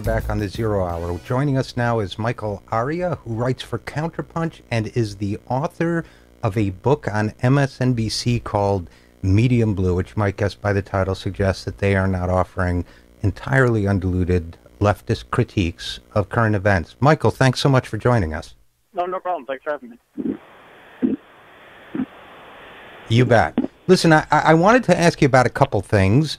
back on the Zero Hour. Joining us now is Michael Arria, who writes for Counterpunch and is the author of a book on MSNBC called Medium Blue, which you might guess by the title suggests that they are not offering entirely undiluted leftist critiques of current events. Michael, thanks so much for joining us. No problem. Thanks for having me. You bet. Listen, I wanted to ask you about a couple things.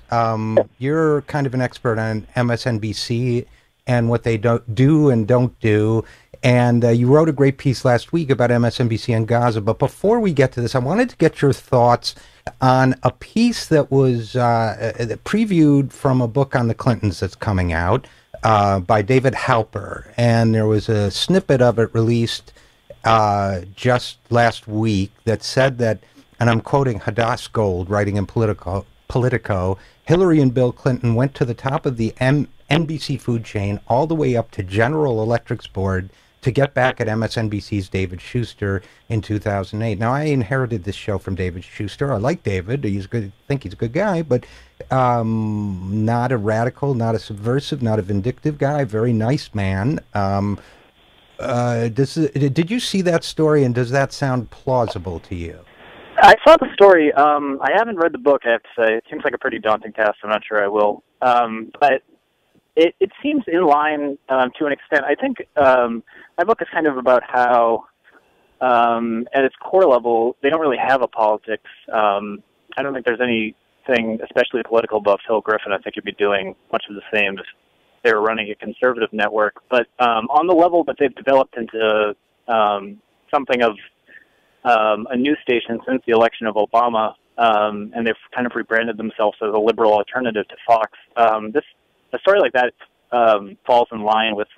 You're kind of an expert on MSNBC and what they do and don't do. And you wrote a great piece last week about MSNBC and Gaza. But before we get to this, I wanted to get your thoughts on a piece that was previewed from a book on the Clintons that's coming out by David Halper. And there was a snippet of it released just last week that said that, and I'm quoting Hadass Gold, writing in Politico, Hillary and Bill Clinton went to the top of the NBC food chain all the way up to General Electric's board to get back at MSNBC's David Schuster in 2008. Now, I inherited this show from David Schuster. I like David. I think he's a good guy, but not a radical, not a subversive, not a vindictive guy. Very nice man. Did you see that story, and does that sound plausible to you? I saw the story. I haven't read the book, I have to say. It seems like a pretty daunting task. I'm not sure I will. But it seems in line to an extent. I think my book is kind of about how, at its core level, they don't really have a politics. I don't think there's anything, especially political, above Phil Griffin. I think he'd be doing much of the same if they were running a conservative network. But on the level that they've developed into something of a news station since the election of Obama, and they've kind of rebranded themselves as a liberal alternative to Fox. A story like that falls in line with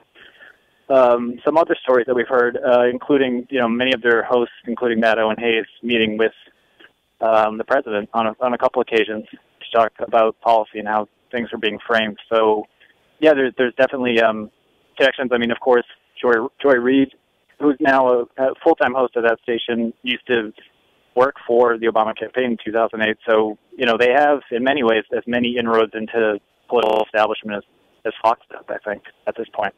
some other stories that we've heard, including many of their hosts, including Maddow and Hayes, meeting with the president on a couple occasions to talk about policy and how things are being framed. So, yeah, there's definitely connections. I mean, of course, Joy Reid, who's now a full-time host of that station, used to work for the Obama campaign in 2008. So, they have, in many ways, as many inroads into political establishment as Fox does, I think, at this point.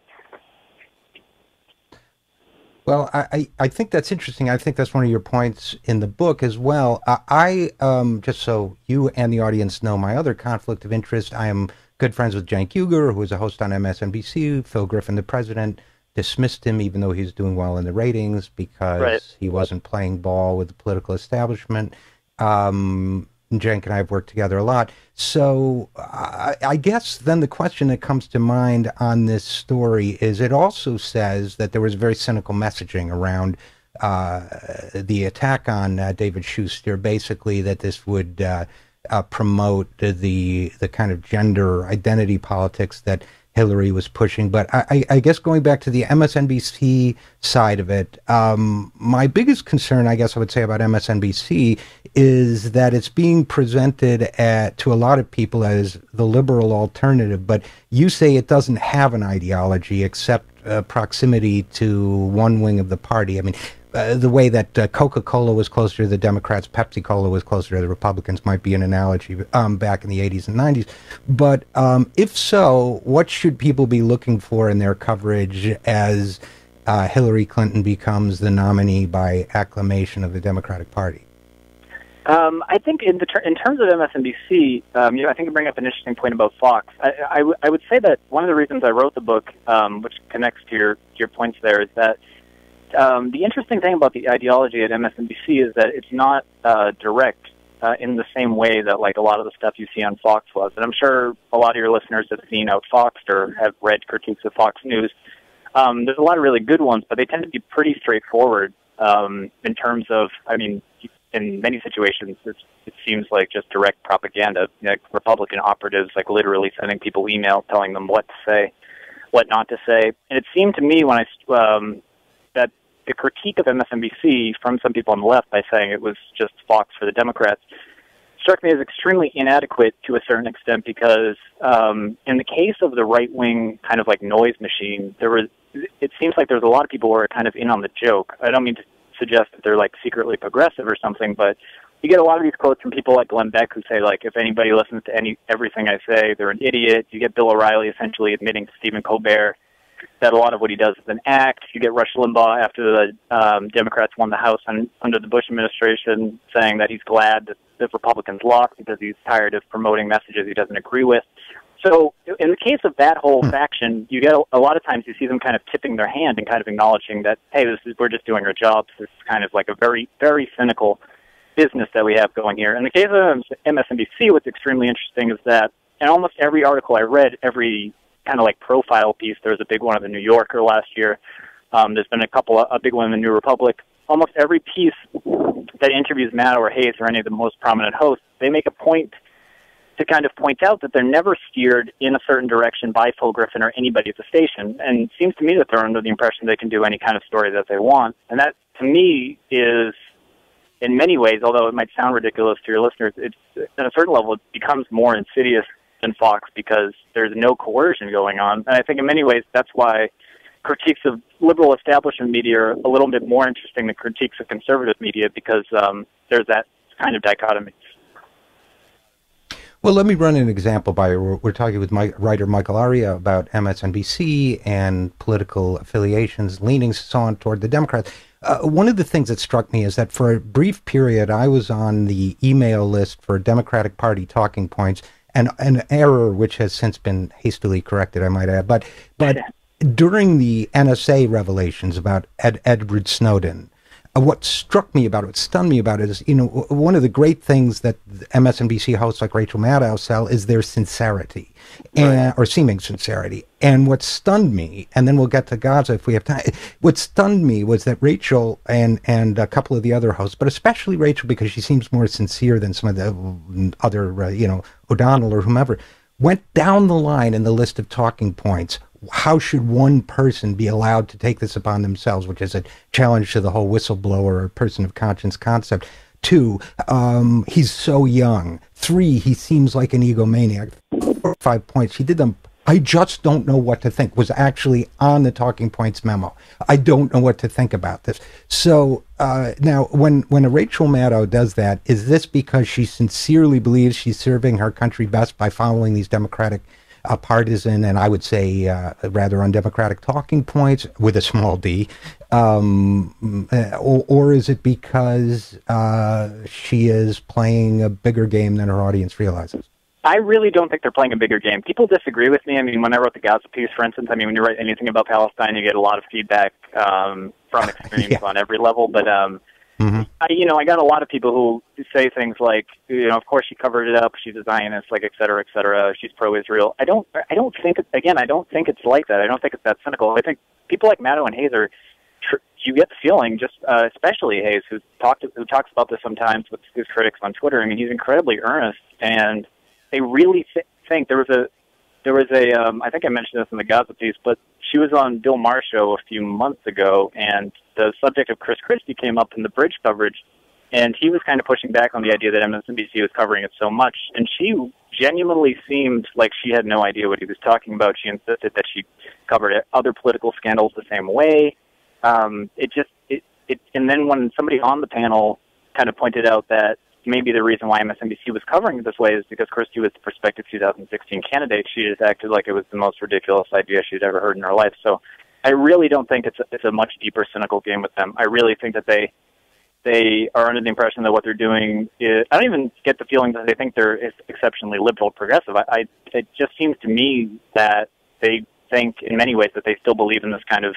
Well, I think that's interesting. I think that's one of your points in the book as well. I just so you and the audience know my other conflict of interest, I am good friends with Cenk Uygur, who is a host on MSNBC. Phil Griffin, the president, dismissed him even though he's doing well in the ratings because he wasn't playing ball with the political establishment. Cenk and I have worked together a lot. So I guess then the question that comes to mind on this story is it also says that there was very cynical messaging around the attack on David Schuster, basically that this would promote the kind of gender identity politics that Hillary was pushing. But I guess going back to the MSNBC side of it, my biggest concern, I guess I would say, about MSNBC is that it's being presented to a lot of people as the liberal alternative, but you say it doesn't have an ideology except proximity to one wing of the party. I mean, the way that Coca-Cola was closer to the Democrats, Pepsi-Cola was closer to the Republicans might be an analogy back in the 80s and 90s. But if so, what should people be looking for in their coverage as Hillary Clinton becomes the nominee by acclamation of the Democratic Party? I think in terms of MSNBC, I think you bring up an interesting point about Fox. I would say that one of the reasons I wrote the book, which connects to your points there, is that the interesting thing about the ideology at MSNBC is that it's not direct in the same way that like a lot of the stuff you see on Fox was. And I'm sure a lot of your listeners have seen Outfoxed or have read critiques of Fox News. There's a lot of really good ones, but they tend to be pretty straightforward in terms of, I mean, in many situations, it seems like just direct propaganda, like Republican operatives, like literally sending people emails telling them what to say, what not to say. And it seemed to me when that the critique of MSNBC from some people on the left by saying it was just Fox for the Democrats struck me as extremely inadequate to a certain extent because in the case of the right-wing kind of like noise machine, it seems like there's a lot of people who are kind of in on the joke. I don't mean to suggest that they're like secretly progressive or something, but you get a lot of these quotes from people like Glenn Beck who say, like, if anybody listens to everything I say, they're an idiot. You get Bill O'Reilly essentially admitting to Stephen Colbert that a lot of what he does is an act. You get Rush Limbaugh after the Democrats won the House under the Bush administration saying that he's glad that the Republicans lost because he's tired of promoting messages he doesn't agree with. So in the case of that whole faction, you get a lot of times you see them kind of tipping their hand and kind of acknowledging that, hey, we're just doing our jobs. This is kind of like a very, very cynical business that we have going here. In the case of MSNBC, what's extremely interesting is that in almost every article I read, every kind of like profile piece, there was a big one in the New Yorker last year. There's been a big one in the New Republic. Almost every piece that interviews Maddow or Hayes or any of the most prominent hosts, they make a point to kind of point out that they're never steered in a certain direction by Phil Griffin or anybody at the station. And it seems to me that they're under the impression they can do any kind of story that they want. And that, to me, is, in many ways, although it might sound ridiculous to your listeners, it's, at a certain level, it becomes more insidious than Fox because there's no coercion going on. And I think in many ways that's why critiques of liberal establishment media are a little bit more interesting than critiques of conservative media because there's that kind of dichotomy. Well, let me run an example by we're talking with writer Michael Arria about MSNBC and political affiliations, leanings on toward the Democrats. One of the things that struck me is that for a brief period, I was on the email list for Democratic Party talking points, and an error which has since been hastily corrected, I might add. But during the NSA revelations about Edward Snowden, what struck me about it, what stunned me about it is, one of the great things that MSNBC hosts like Rachel Maddow sell is their sincerity, or seeming sincerity. And what stunned me, and then we'll get to Gaza if we have time, what stunned me was that Rachel and a couple of the other hosts, but especially Rachel because she seems more sincere than some of the other, O'Donnell or whomever, went down the line in the list of talking points. How should one person be allowed to take this upon themselves, which is a challenge to the whole whistleblower or person of conscience concept. 2, he's so young. 3, he seems like an egomaniac. 4 or 5 points, she did them. I just don't know what to think, was actually on the talking points memo. I don't know what to think about this. So now, when a Rachel Maddow does that, is this because she sincerely believes she's serving her country best by following these Democratic partisan and I would say rather undemocratic talking points with a small d, or is it because she is playing a bigger game than her audience realizes? I really don't think they're playing a bigger game. People disagree with me. I mean, when I wrote the Gaza piece, for instance, when you write anything about Palestine, you get a lot of feedback from extremes on every level. But I got a lot of people who say things like, of course she covered it up, she's a Zionist, like et cetera, she's pro-Israel. I don't think it's like that. I don't think it's that cynical. I think people like Maddow and Hayes you get the feeling, just especially Hayes, who talks about this sometimes with his critics on Twitter. I mean, he's incredibly earnest, and they really think there was a I think I mentioned this in the Gaza piece, but she was on Bill Maher's show a few months ago, and the subject of Chris Christie came up in the bridge coverage, and he was kind of pushing back on the idea that MSNBC was covering it so much, and she genuinely seemed like she had no idea what he was talking about. She insisted that she covered other political scandals the same way. And then when somebody on the panel kind of pointed out that maybe the reason why MSNBC was covering it this way is because Christie was the prospective 2016 candidate, she just acted like it was the most ridiculous idea she'd ever heard in her life. So I really don't think it's a much deeper cynical game with them. I really think that they are under the impression that what they're doing is, I don't even get the feeling that they think they're exceptionally liberal progressive. It just seems to me that they think in many ways that they still believe in this kind of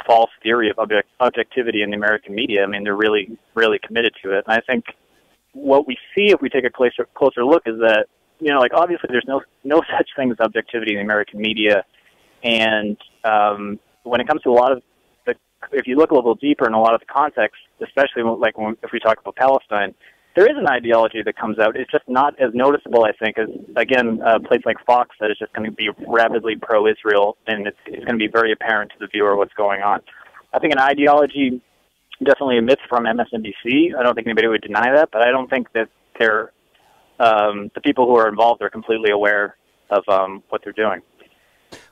false theory of objectivity in the American media. I mean, they're really, really committed to it. And I think what we see if we take a closer look is that, obviously there's no such thing as objectivity in the American media. And when it comes to a lot of if you look a little deeper in a lot of the context, especially if we talk about Palestine, there is an ideology that comes out. It's just not as noticeable, I think, as, again, a place like Fox that is just going to be rapidly pro-Israel, and it's going to be very apparent to the viewer what's going on. I think an ideology definitely emits from MSNBC. I don't think anybody would deny that, but I don't think that the people who are involved are completely aware of what they're doing.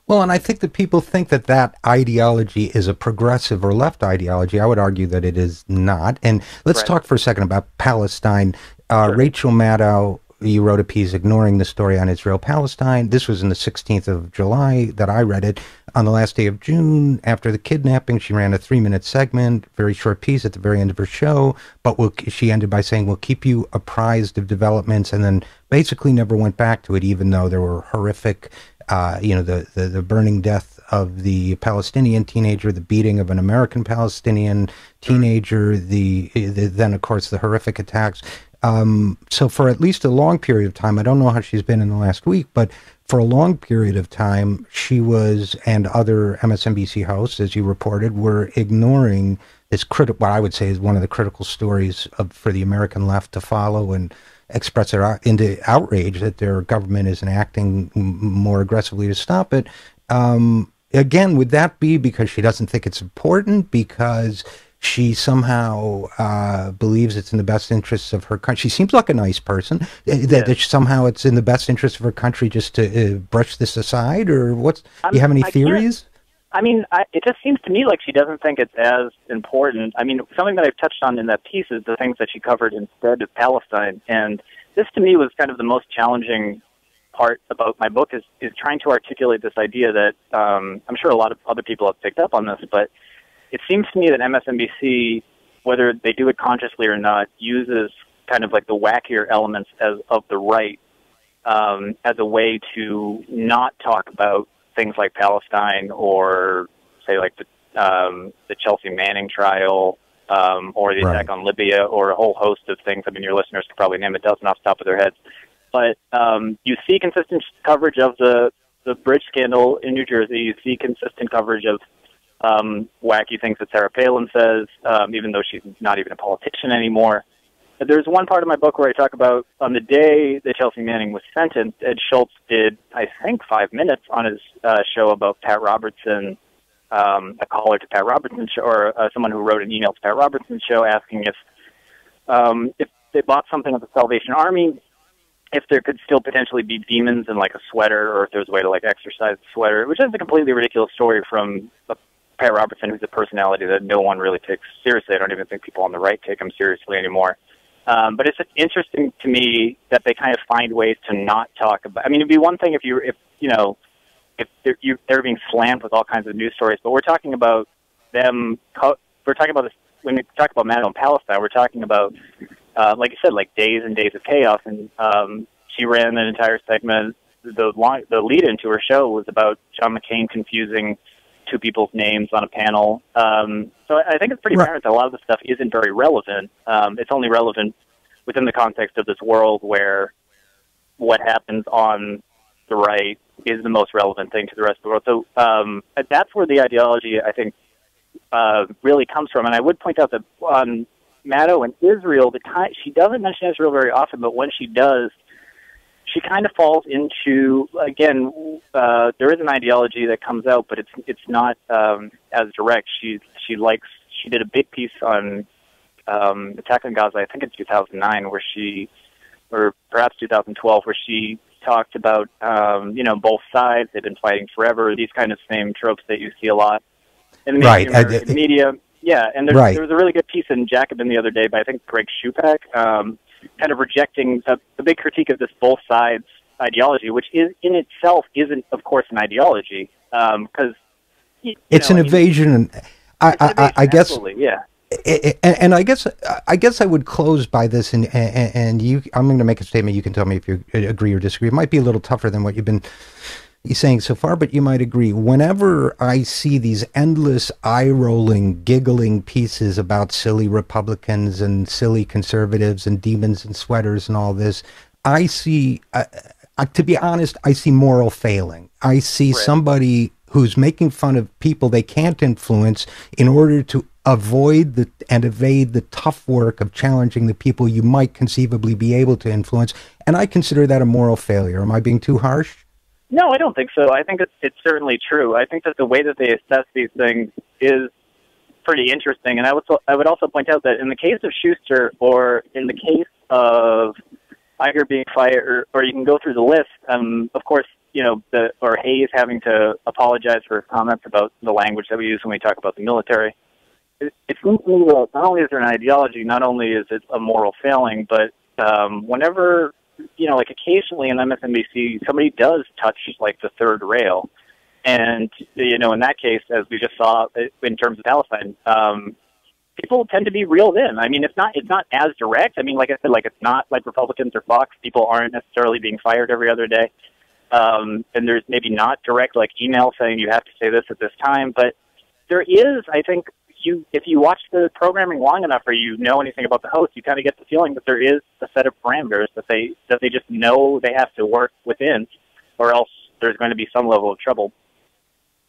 Well, and I think that people think that that ideology is a progressive or left ideology. I would argue that it is not. And let's Right. talk for a second about Palestine. Sure. Rachel Maddow, you wrote a piece ignoring the story on Israel-Palestine. This was in the 16th of July that I read it. On the last day of June, after the kidnapping, she ran a 3-minute segment, very short piece at the very end of her show. But she ended by saying, we'll keep you apprised of developments, and then basically never went back to it, even though there were horrific the burning death of the Palestinian teenager, the beating of an American Palestinian teenager, then, of course, the horrific attacks. So for at least a long period of time, I don't know how she's been in the last week, but for a long period of time, she was, and other MSNBC hosts, as you reported, were ignoring this what I would say is one of the critical stories for the American left to follow and express their outrage that their government isn't acting more aggressively to stop it. Again, would that be because she doesn't think it's important, because she somehow believes it's in the best interests of her country? She seems like a nice person. That somehow it's in the best interest of her country just to brush this aside, or do you have any theories? I mean, it just seems to me like she doesn't think it's as important. I mean, something that I've touched on in that piece is the things that she covered instead of Palestine. And this, to me, was kind of the most challenging part about my book, is trying to articulate this idea that I'm sure a lot of other people have picked up on this, but it seems to me that MSNBC, whether they do it consciously or not, uses kind of like the wackier elements of the right as a way to not talk about things like Palestine, or say like the Chelsea Manning trial, or the attack on Libya, or a whole host of things. I mean, your listeners could probably name a dozen off the top of their heads. But you see consistent coverage of the bridge scandal in New Jersey. You see consistent coverage of wacky things that Sarah Palin says, even though she's not even a politician anymore. There's one part of my book where I talk about on the day that Chelsea Manning was sentenced, Ed Schultz did, I think, 5 minutes on his show about Pat Robertson, a caller to Pat Robertson's show, or someone who wrote an email to Pat Robertson's show asking if they bought something of the Salvation Army, if there could still potentially be demons in like a sweater, or if there's a way to like exercise the sweater, which is a completely ridiculous story from Pat Robertson, who's a personality that no one really takes seriously. I don't even think people on the right take him seriously anymore. But it's just interesting to me that they kind of find ways to not talk about. I mean, it'd be one thing if they're being slammed with all kinds of news stories, but we're talking about them. We're talking about this when we talk about Maddow in Palestine. We're talking about, like you said, like days and days of chaos. And she ran an entire segment. The lead into her show was about John McCain confusing two people's names on a panel. So I think it's pretty apparent that a lot of the stuff isn't very relevant. It's only relevant within the context of this world where what happens on the right is the most relevant thing to the rest of the world. So that's where the ideology, I think, really comes from. And I would point out that on Maddow and Israel, she doesn't mention Israel very often, but when she does, she kind of falls into, again, there is an ideology that comes out, but it's not as direct. She did a big piece on attack on Gaza, I think in 2009, or perhaps 2012, where she talked about both sides. They've been fighting forever. These kind of same tropes that you see a lot in the media. Yeah, and there was a really good piece in Jacobin the other day by I think Greg Shupak, kind of rejecting the big critique of this both sides ideology, which is in itself isn't, of course, an ideology, because it's an evasion. I guess, absolutely, yeah. And I guess I would close by this, and you. I'm going to make a statement. You can tell me if you agree or disagree. It might be a little tougher than what you've been saying so far, but you might agree. Whenever I see these endless eye-rolling, giggling pieces about silly Republicans and silly conservatives and demons and sweaters and all this, I see, to be honest, I see moral failing. I see somebody who's making fun of people they can't influence in order to avoid and evade the tough work of challenging the people you might conceivably be able to influence. And I consider that a moral failure. Am I being too harsh? No, I don't think so. I think it's certainly true. I think that the way that they assess these things is pretty interesting. And I would also point out that in the case of Schuster, or in the case of Iger being fired, or you can go through the list, of course, or Hayes having to apologize for his comments about the language that we use when we talk about the military. It seems to me that not only is there an ideology, not only is it a moral failing, but whenever, like occasionally in MSNBC, somebody does touch like the third rail. And, in that case, as we just saw in terms of Palestine, people tend to be reeled in. I mean, it's not as direct. I mean, like I said, like it's not like Republicans or Fox. People aren't necessarily being fired every other day. And there's maybe not direct like email saying you have to say this at this time. But there is, I think, if you watch the programming long enough or you know anything about the host, you kind of get the feeling that there is a set of parameters that they just know they have to work within, or else there's going to be some level of trouble.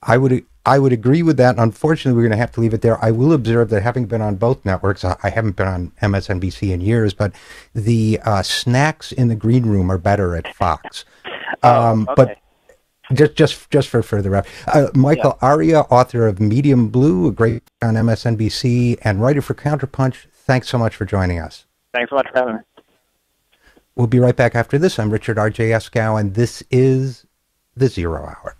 I would agree with that. Unfortunately, we're going to have to leave it there. I will observe that having been on both networks, I haven't been on MSNBC in years, but the snacks in the green room are better at Fox. Okay. But just for further reference, Michael Arria, author of Medium Blue, a great on MSNBC, and writer for Counterpunch. Thanks so much for joining us. Thanks so much for having me. We'll be right back after this. I'm Richard RJ Eskow, and this is The Zero Hour.